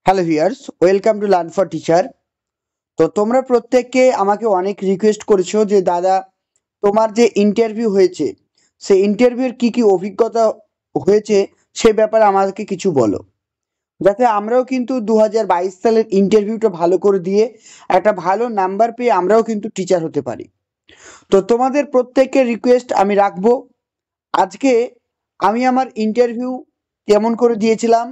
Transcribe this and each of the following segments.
Hello viewers, welcome to learn for teacher. তো তোমরা প্রত্যেককে আমাকে অনেক রিকোয়েস্ট করেছো যে দাদা, তোমার যে ইন্টারভিউ হয়েছে সেই ইন্টারভিউর কি কি অভিজ্ঞতা হয়েছে সে ব্যাপারে আমাদেরকে কিছু বলো, যাতে আমরাও কিন্তু 2022 সালের ইন্টারভিউটা ভালো করে দিয়ে একটা ভালো নাম্বার পেয়ে আমরাও কিন্তু টিচার হতে পারি। তো তোমাদের প্রত্যেকের রিকোয়েস্ট আমি রাখবো। আজকে আমি আমার ইন্টারভিউ কেমন করে দিয়েছিলাম,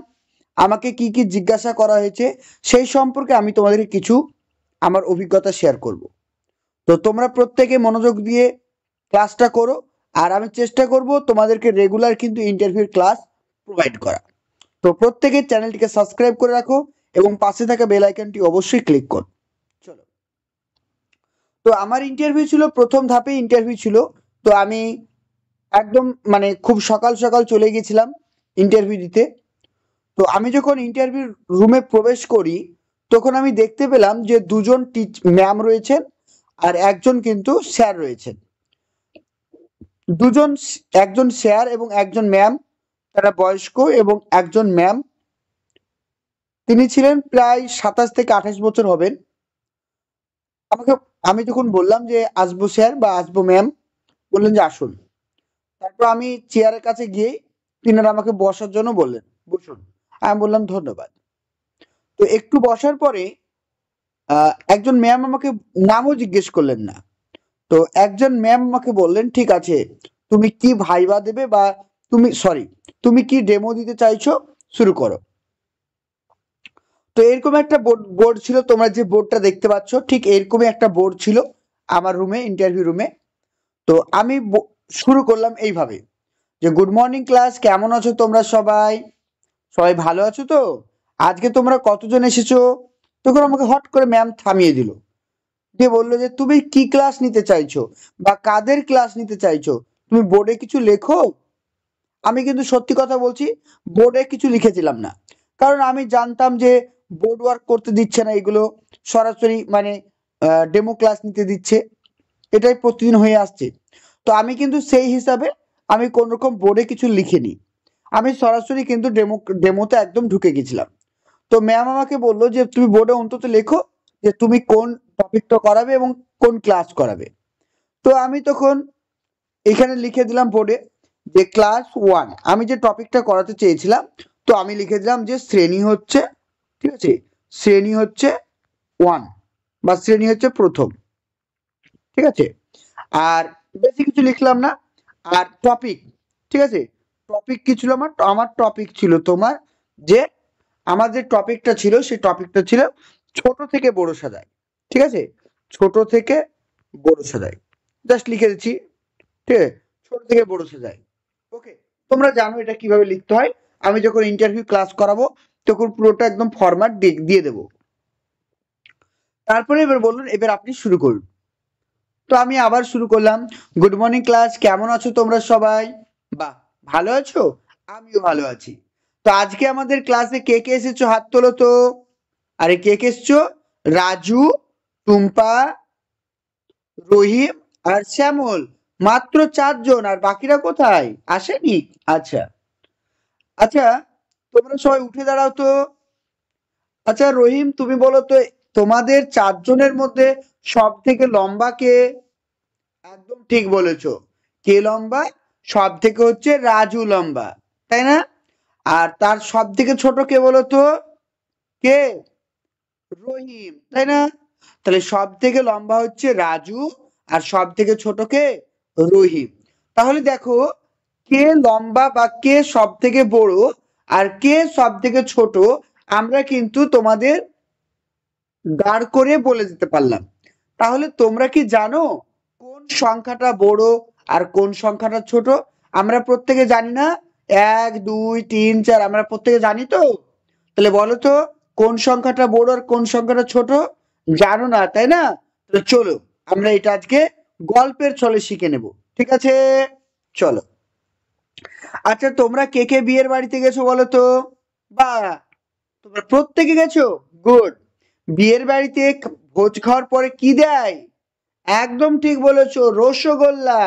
আমাকে কি কি জিজ্ঞাসা করা হয়েছে সেই সম্পর্কে আমি তোমাদেরকে কিছু আমার অভিজ্ঞতা শেয়ার করব। তো তোমরা প্রত্যেকে মনোযোগ দিয়ে ক্লাসটা করো, আর আমি চেষ্টা করব তোমাদেরকে রেগুলার কিন্তু ইন্টারভিউর ক্লাস প্রোভাইড করা। তো প্রত্যেকে চ্যানেলটিকে সাবস্ক্রাইব করে রাখো এবং পাশে থাকা বেল আইকনটি অবশ্যই ক্লিক করো। চলো, তো আমার ইন্টারভিউ ছিল, প্রথম ধাপে ইন্টারভিউ ছিল। তো আমি একদম খুব সকাল সকাল চলে গেছিলাম ইন্টারভিউ দিতে। তো আমি যখন ইন্টারভিউ রুমে প্রবেশ করি তখন আমি দেখতে পেলাম যে দুজন ম্যাম রয়েছেন আর একজন কিন্তু স্যার রয়েছেন। দুজন, একজন স্যার এবং একজন ম্যাম, তারা বয়স্ক, এবং একজন ম্যাম তিনি ছিলেন প্রায় 27 থেকে 28 বছর হবেন। আমাকে, আমি যখন বললাম যে আসবো স্যার বা আসবো ম্যাম, বললেন যে আসুন। তারপর আমি চেয়ারের কাছে গিয়ে তিনারা আমাকে বসার জন্য বললেন, বসুন। আমি বললাম ধন্যবাদ। তো একটু বসার পরে একজন ম্যাম আমাকে নামও জিজ্ঞেস করলেন না। তো একজন ম্যাম আমাকে বললেন, ঠিক আছে, তুমি কি ভাইবা দেবে বা তুমি কি ডেমো দিতে চাইছো, শুরু করো। তো এরকম একটা বোর্ড ছিল, তোমরা যে বোর্ডটা দেখতে পাচ্ছ ঠিক এরকমই একটা বোর্ড ছিল আমার রুমে, ইন্টারভিউ রুমে। তো আমি শুরু করলাম এইভাবে যে গুড মর্নিং ক্লাস, কেমন আছো তোমরা সবাই? সবাই ভালো আছো তো? আজকে তোমরা কতজন এসেছো? তখন আমাকে হট করে ম্যাম থামিয়ে দিল, দিয়ে বললো যে তুমি কি ক্লাস নিতে চাইছো বা কাদের ক্লাস নিতে চাইছো, তুমি বোর্ডে কিছু লেখো। আমি কিন্তু সত্যি কথা বলছি, বোর্ডে কিছু লিখেছিলাম না, কারণ আমি জানতাম যে বোর্ড ওয়ার্ক করতে দিচ্ছে না, এগুলো সরাসরি ডেমো ক্লাস নিতে দিচ্ছে, এটাই প্রতিদিন হয়ে আসছে। তো আমি কিন্তু সেই হিসাবে আমি কোন রকম বোর্ডে কিছু লিখিনি, আমি সরাসরি কিন্তু ডেমোতে একদম ঢুকে গেছিলাম। তো ম্যাম আমাকে বললো যে তুমি বোর্ডে অন্তত লেখো যে তুমি কোন টপিকটা করাবে এবং কোন ক্লাস করাবে। তো আমি তখন এখানে লিখে দিলাম বোর্ডে যে ক্লাস 1, আমি যে টপিকটা করাতে চেয়েছিলাম। তো আমি লিখে দিলাম যে শ্রেণী হচ্ছে, ঠিক আছে, শ্রেণী হচ্ছে 1 বা শ্রেণী হচ্ছে প্রথম, ঠিক আছে। আর বেশি কিছু লিখলাম না। আর টপিক, ঠিক আছে, টপিক কি ছিল আমার? আমার টপিক ছিল তোমার যে আমার যে টপিকটা ছিল সেই টপিকটা ছিল ছোট থেকে বড় সাজায়, ঠিক আছে, ছোট থেকে বড় সাজায়, জাস্ট লিখে দিচ্ছি, ঠিক আছে, ছোট থেকে বড় সাজায়। ওকে, তোমরা জানো এটা কিভাবে লিখতে হয়। আমি যখন ইন্টারভিউ ক্লাস করাবো তখন পুরোটা একদম ফরম্যাট দিয়ে দেবো। তারপরে এবার বলুন, এবার আপনি শুরু করুন। তো আমি আবার শুরু করলাম, গুড মর্নিং ক্লাস, কেমন আছো তোমরা সবাই? বাহ, ভালো আছো? আমিও ভালো আছি। তো আজকে আমাদের ক্লাসে কে কে এসেছো, হাত তোলো তো। আরে কে কে এসছো? রাজু, টুম্পা, রহিম আর শ্যামল, মাত্র 4 জন। আর বাকিরা কোথায়, আসেনি? আচ্ছা আচ্ছা, তোমরা সবাই উঠে দাঁড়াও তো। আচ্ছা রহিম, তুমি বলো তো, তোমাদের 4 জনের মধ্যে সব থেকে লম্বা কে? একদম ঠিক বলেছো। কে লম্বা? সব থেকে হচ্ছে রাজু লম্বা, তাই না? আর তার সব থেকে ছোট কে বলো তো? কে? রহিম, তাই না? তাহলে সব থেকে লম্বা হচ্ছে রাজু আর সব থেকে ছোট কে? রহিম। তাহলে দেখো, কে লম্বা বা কে সব থেকে বড় আর কে সব থেকে ছোট আমরা কিন্তু তোমাদের দাঁড় করে বলে দিতে পারলাম। তাহলে তোমরা কি জানো কোন সংখ্যাটা বড় আর কোন সংখ্যাটা ছোট? আমরা প্রত্যেকে জানি না? 1 2 3 4 আমরা প্রত্যেকে জানি তো? তাহলে বলো তো, কোন সংখ্যাটা বড় আর কোন সংখ্যাটা ছোট? জানো না, তাই না? তো চলো আমরা এটা আজকে গল্পের ছলে শিখে নেব, ঠিক আছে? চলো। আচ্ছা, তোমরা কে কে বিয়ের বাড়িতে গেছো বলো তো? বা, তোমরা প্রত্যেকে গেছো, গুড। বিয়ের বাড়িতে ভোজ খাওয়ার পরে কি দেয়? একদম ঠিক বলেছো, রসগোল্লা,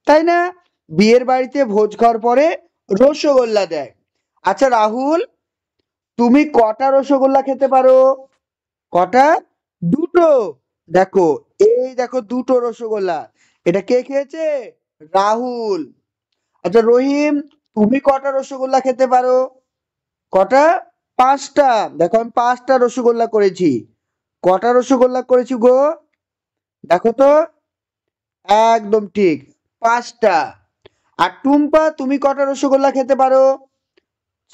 তাই না? বিয়ের বাড়িতে ভোজ খাওয়ার পরে রসগোল্লা দেয়। আচ্ছা রাহুল, তুমি কটা রসগোল্লা খেতে পারো? কটা? দুটো। দেখো, এই দেখো দুটো রসগোল্লা। এটা কে খেয়েছে? রাহুল। আচ্ছা রহিম, তুমি কটা রসগোল্লা খেতে পারো? কটা? পাঁচটা। দেখো আমি পাঁচটা রসগোল্লা করেছি। কটা রসগোল্লা করেছি গো? দেখো তো, একদম ঠিক, পাঁচটা। আর টুম্পা, তুমি কটা রসগোল্লা খেতে পারো?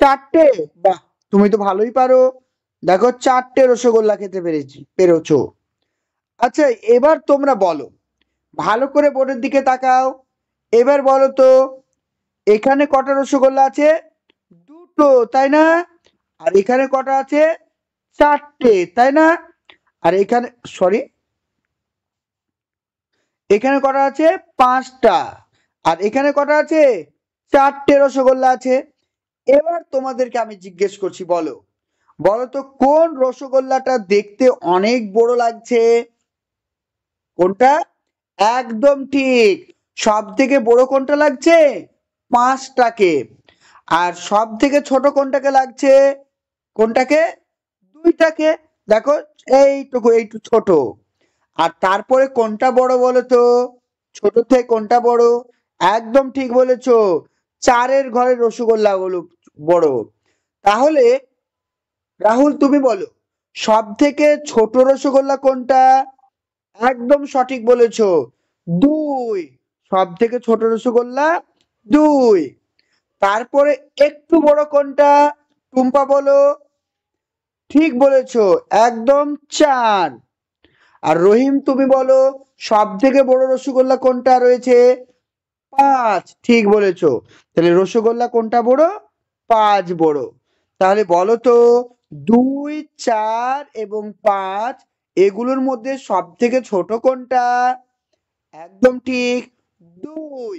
চারটে। বাহ, তুমি তো ভালোই পারো। দেখো চারটে রসগোল্লা খেতে পেরেছো। আচ্ছা, এবার তোমরা বলো, ভালো করে বোর্ডের দিকে তাকাও। এবার বলো তো, এখানে কটা রসগোল্লা আছে? দুটো, তাই না? আর এখানে কটা আছে? চারটে, তাই না? আর এখানে, সরি, এখানে কটা আছে? পাঁচটা। আর এখানে কটা আছে? চারটে রসগোল্লা আছে। এবার তোমাদেরকে আমি জিজ্ঞেস করছি, বলো, বলো তো কোন রসগোল্লাটা দেখতে অনেক বড় লাগছে? কোনটা? একদম ঠিক। সব থেকে বড় কোনটা লাগছে? পাঁচটাকে। আর সব থেকে ছোট কোনটাকে লাগছে? কোনটাকে? দুইটাকে। দেখো, এইটুকু এইটু ছোট। আর তারপরে কোনটা বড় বলো তো? ছোট থেকে কোনটা বড়? একদম ঠিক বলেছো, চারের ঘরের রসগোল্লা গুলো বড়। তাহলে রাহুল তুমি বলো, সব থেকে ছোট রসগোল্লা কোনটা? একদম সঠিক বলেছো, দুই। সব থেকে ছোট রসগোল্লা দুই। তারপরে একটু বড় কোনটা? টুম্পা বলো। ঠিক বলেছো, একদম চার। আর রহিম তুমি বলো, সব থেকে বড় রসগোল্লা কোনটা রয়েছে? পাঁচ। ঠিক বলেছো। তাহলে রসগোল্লা কোনটা বড়? পাঁচ বড়। তাহলে বলো তো, দুই, চার এবং পাঁচ, এগুলোর মধ্যে সব থেকে ছোট কোনটা? একদম ঠিক, দুই।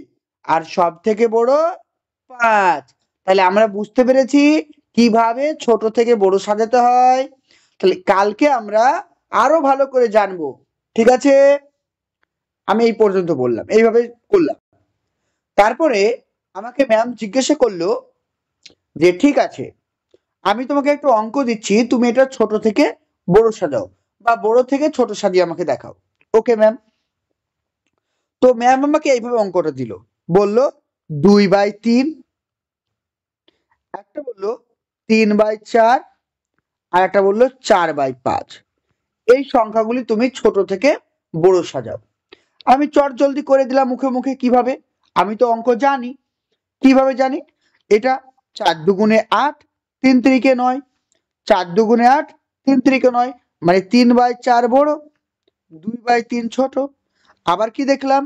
আর সব থেকে বড় পাঁচ। তাহলে আমরা বুঝতে পেরেছি কিভাবে ছোট থেকে বড় সাজাতে হয়। তাহলে কালকে আমরা আরো ভালো করে জানবো। ঠিক আছে? আমি এই পর্যন্ত বললাম, এইভাবে করলাম। তারপরে আমাকে ম্যাম জিজ্ঞাসা করলো যে ঠিক আছে, আমি তোমাকে একটু অঙ্ক দিচ্ছি, তুমি এটা ছোট থেকে বড় সাজাও বা বড় থেকে ছোট সাজিয়ে আমাকে দেখাও। Okay ma'am. তো ম্যাম আমাকে এইভাবে অঙ্কটা দিল। বলল 2/3, একটা বললো 3/4, আর একটা বললো 4/5। এই সংখ্যাগুলি তুমি ছোট থেকে বড় সাজাও। আমি চট জলদি করে দিলাম মুখে মুখে। কিভাবে? আমি তো অঙ্ক জানি। কিভাবে জানি? এটা 4 × 2 = 8, 3 × 9। 4 × 2 = 8, 3 × 9, মানে 3/4 বড়, 2/3 ছোট। আবার কি দেখলাম?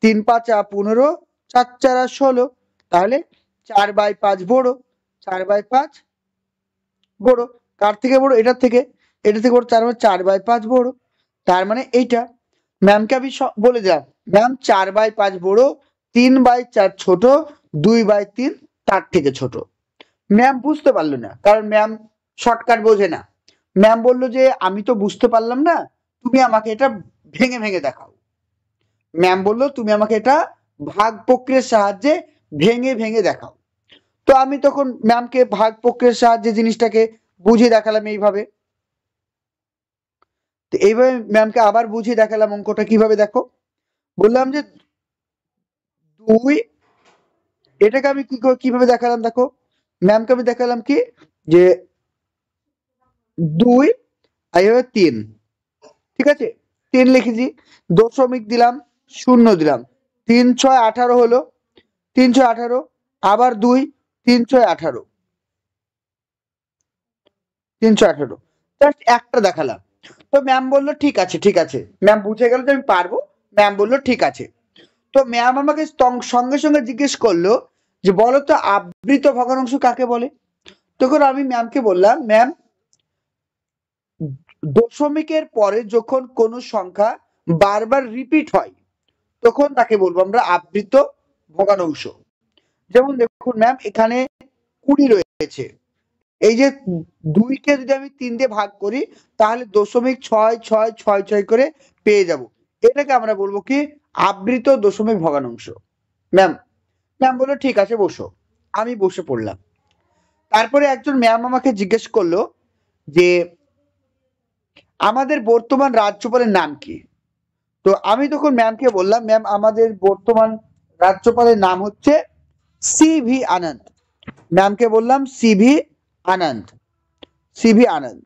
3×5 = 15, 4×4 = 16। তাহলে 4/5 বড়, 4/5 বড়। কার থেকে বড়? এটার থেকে। এটা থেকে বড়, তার মানে 4/5 বড়। তার মানে এইটা। ম্যামকে আমি বলে দিলাম, ম্যাম 4/5 বড়, 3/4 ছোট, 2/3 তার থেকে ছোট। ম্যাম বুঝতে পারলো না, কারণ ম্যাম শর্টকাট বোঝে না। ম্যাম বলল যে আমি তো বুঝতে পারলাম না, তুমি আমাকে এটা ভেঙে ভেঙে দেখাও। ম্যাম বলল তুমি আমাকে এটা ভাগ প্রক্রিয়ার সাহায্যে ভেঙে ভেঙে দেখাও। তো আমি তখন ম্যামকে ভাগ প্রক্রিয়ার সাহায্যে জিনিসটাকে বুঝিয়ে দেখালাম এইভাবে। তো এইভাবে ম্যামকে আবার বুঝিয়ে দেখালাম অঙ্কটা। কিভাবে দেখো, বললাম যে দুই, এটাকে আমি কিভাবে দেখালাম দেখো। ম্যামকে আমি দেখালাম কি, যে 2 আর এভাবে 3। ঠিক আছে, 3 লিখেছি, দশমিক দিলাম, শূন্য দিলাম, 3×6 = 18 হলো। 3×6 = 18। আবার 2, 3×6 = 18, 3×6 = 18। জাস্ট একটা দেখালাম। তো ম্যাম বললো ঠিক আছে, ঠিক আছে। ম্যাম বুঝে গেল যে আমি পারবো। ম্যাম বললো ঠিক আছে। তো ম্যাম আমাকে সঙ্গে সঙ্গে জিজ্ঞেস করলো যে বলো তো আবৃত ভগ্নাংশ কাকে বলে? তখন আমি ম্যামকে বললাম, ম্যাম দশমিকের পরে যখন কোনো সংখ্যা বারবার রিপিট হয় তখন তাকে বলবো আমরা আবৃত ভগ্নাংশ। যেমন দেখুন ম্যাম, এখানে 20 রয়েছে। এই যে 2 কে যদি আমি 3 দিয়ে ভাগ করি তাহলে 0.6666 করে পেয়ে যাব। এটাকে আমরা বলবো কি? আবৃত দশমিক ভগ্নাংশ। ম্যাম ম্যাম বললো ঠিক আছে বসো। আমি বসে পড়লাম। তারপরে একজন ম্যাম আমাকে জিজ্ঞেস করলো যে আমাদের বর্তমান রাজ্যপালের নাম কি। তো আমি তখন ম্যামকে বললাম, ম্যাম আমাদের বর্তমান রাজ্যপালের নাম হচ্ছে সিভি আনন্দ। ম্যামকে বললাম সিভি আনন্দ, সিভি আনন্দ।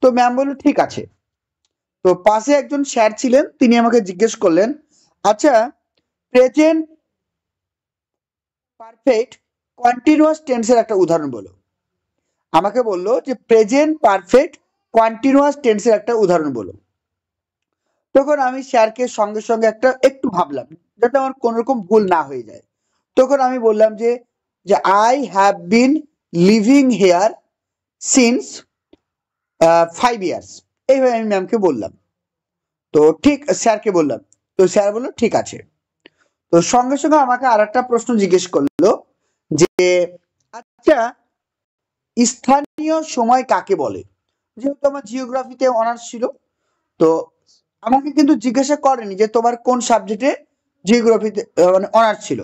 তো ম্যাম বলল ঠিক আছে। তো পাশে একজন স্যার ছিলেন, তিনি আমাকে জিজ্ঞেস করলেন, আচ্ছা প্রেজেন্ট পারফেক্ট কন্টিনিউয়াস টেন্সের একটা উদাহরণ বলো। আমাকে বললো যে প্রেজেন্ট পারফেক্ট কন্টিনিউয়াস টেন্সের একটা উদাহরণ বলো। তখন আমি স্যারকে সঙ্গে সঙ্গে একটু ভাবলাম যাতে আমার কোন রকম ভুল না হয়ে যায়। তখন আমি বললাম যে I have been living here since 5 years. এইভাবে আমি ম্যামকে বললাম। তো ঠিক স্যারকে বললাম, তো স্যার বললো ঠিক আছে। তো সঙ্গে সঙ্গে আমাকে আর একটা প্রশ্ন জিজ্ঞেস করলো যে আচ্ছা স্থানীয় সময় কাকে বলে। যেহেতু আমার জিওগ্রাফিতে অনার্স ছিল, তো আমাকে কিন্তু জিজ্ঞাসা করেনি যে তোমার কোন সাবজেক্টে জিওগ্রাফিতে মানে অনার্স ছিল।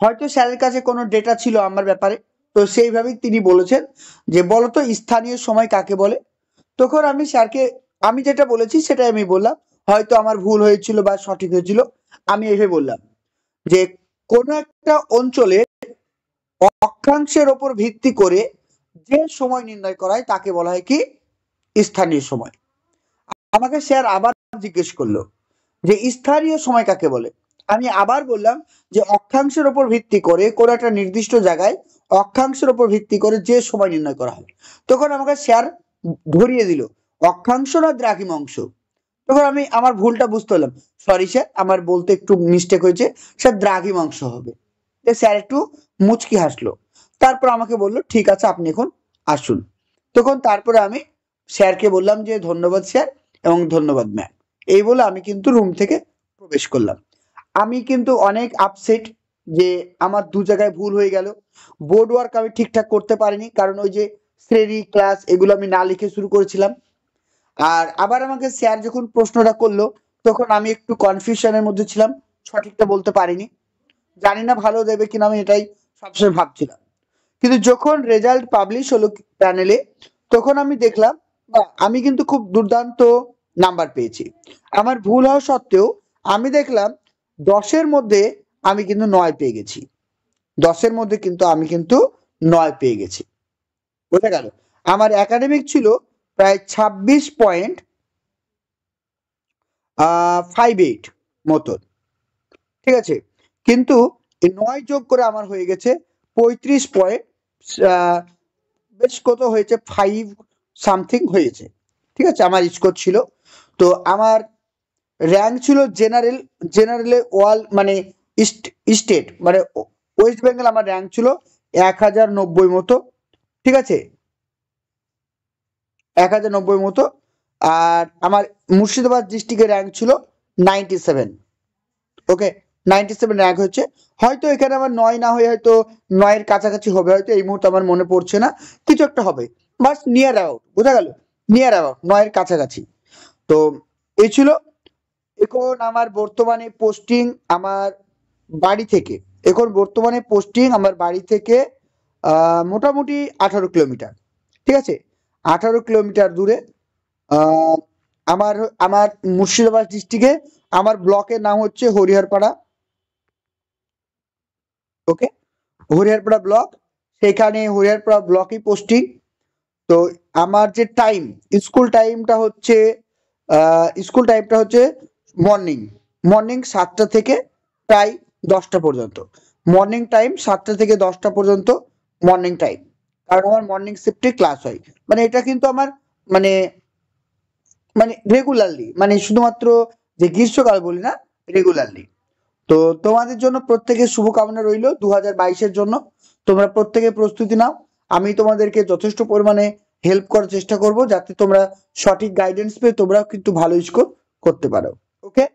হয়তো স্যারের কাছে কোনো ডেটা ছিল আমার ব্যাপারে, তো সেইভাবেই তিনি বলেছেন যে বলতো স্থানীয় সময় কাকে বলে। তখন আমি স্যারকে আমি যেটা বলেছি সেটাই আমি বললাম, হয়তো আমার ভুল হয়েছিল বা সঠিক হয়েছিল। আমি এইভাবে বললাম যে কোনো একটা অঞ্চলে অক্ষাংশের ওপর ভিত্তি করে যে সময় নির্ণয় করা হয় তাকে বলা হয় কি স্থানীয় সময়। আমাকে স্যার আবার জিজ্ঞেস করলো যে স্থানীয় সময় কাকে বলে। আমি আবার বললাম যে অক্ষাংশের ওপর ভিত্তি করে কোনো একটা নির্দিষ্ট জায়গায় অক্ষাংশের ওপর ভিত্তি করে যে সময় নির্ণয় করা হয়। তখন আমাকে স্যার ধরিয়ে দিল অক্ষাংশ না দ্রাঘিমাংশ। তখন আমি আমার ভুলটা বুঝতে পারলাম, সরি স্যার আমার বলতে একটু মিস্টেক হয়েছে, স্যার দ্রাঘিমাংশ হবে। স্যার একটু মুচকি হাসলো। তারপর আমাকে বললো ঠিক আছে আপনি এখন আসুন। তখন তারপরে আমি স্যারকে বললাম যে ধন্যবাদ স্যার এবং ধন্যবাদ ম্যাম, এই বলে আমি কিন্তু রুম থেকে প্রবেশ করলাম। আমি কিন্তু অনেক আপসেট যে আমার দু জায়গায় ভুল হয়ে গেল। বোর্ড ওয়ার্ক আমি ঠিকঠাক করতে পারিনি, কারণ ওই যে শ্রেণী ক্লাস এগুলো আমি না লিখে শুরু করেছিলাম। আর আবার আমাকে স্যার যখন প্রশ্নটা করলো তখন আমি একটু কনফিউশনের মধ্যে ছিলাম, সঠিকটা বলতে পারিনি। জানি না ভালো দেবে কিনা, আমি এটাই সবসময় ভাবছিলাম। কিন্তু যখন রেজাল্ট পাবলিশ হলো প্যানেলে, তখন আমি দেখলাম আমি কিন্তু খুব দুর্দান্ত নাম্বার পেয়েছি। আমার ভুল হওয়া সত্ত্বেও আমি দেখলাম 10-এর মধ্যে আমি কিন্তু 9 পেয়ে গেছি। 10-এর মধ্যে কিন্তু আমি কিন্তু 9 পেয়ে গেছি। বোঝা গেল? আমার একাডেমিক ছিল প্রায় 26.58 মতন, ঠিক আছে। কিন্তু এই 9 যোগ করে আমার হয়ে গেছে 35 পয়েন্ট, বেশ কত হয়েছে 5 সামথিং হয়েছে, ঠিক আছে আমার স্কোর ছিল। তো আমার র্যাঙ্ক ছিল জেনারেলে ওয়াল মানে স্টেট মানে ওয়েস্ট বেঙ্গল আমার র্যাঙ্ক ছিল 1090 মতো, ঠিক আছে 1090 মতো। আর আমার মুর্শিদাবাদ ডিস্ট্রিক্টের র্যাঙ্ক ছিল 97। ওকে 97 র্যাঙ্ক হচ্ছে। হয়তো এখানে আমার 9 না হয়ে হয়তো 9-এর কাছাকাছি হবে, হয়তো এই মুহূর্তে আমার মনে পড়ছে না, কিছু একটা হবে বাস নিয়ার অ্যাবাউট, বোঝা গেল নিয়ার অ্যাবাউট 9-এর কাছাকাছি। তো এই ছিল। এখন আমার বর্তমানে পোস্টিং আমার বাড়ি থেকে, এখন বর্তমানে পোস্টিং আমার বাড়ি থেকে মোটামুটি 18 কিলোমিটার, ঠিক আছে 18 কিলোমিটার দূরে। আহ, আমার আমার মুর্শিদাবাদ ডিস্ট্রিক্টে আমার ব্লকের নাম হচ্ছে হরিহরপাড়া। ওকে হরিহরপাড়া ব্লক, সেখানে হরিহরপাড়া ব্লকই পোস্টিং। তো আমার যে টাইম স্কুল টাইমটা হচ্ছে মর্নিং মর্নিং 7টা থেকে প্রায় 10টা পর্যন্ত। মর্নিং টাইম 7টা থেকে 10টা পর্যন্ত মর্নিং টাইম, কারণ আমার মর্নিং শিফটে ক্লাস হয়। মানে এটা কিন্তু আমার মানে মানে রেগুলারলি, মানে শুধুমাত্র যে গ্রীষ্মকাল বলি না, রেগুলারলি। তো তোমাদের জন্য প্রত্যেকের শুভকামনা রইল 2022-এর জন্য। তোমরা প্রত্যেকে প্রস্তুতি নাও। আমি তোমাদেরকে যথেষ্ট পরিমাণে হেল্প করার চেষ্টা করব যাতে তোমরা সঠিক গাইডেন্স পেয়ে তোমরাও কিন্তু ভালো স্কোর করতে পারো। ওকে,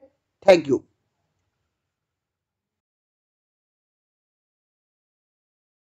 থ্যাংক ইউ।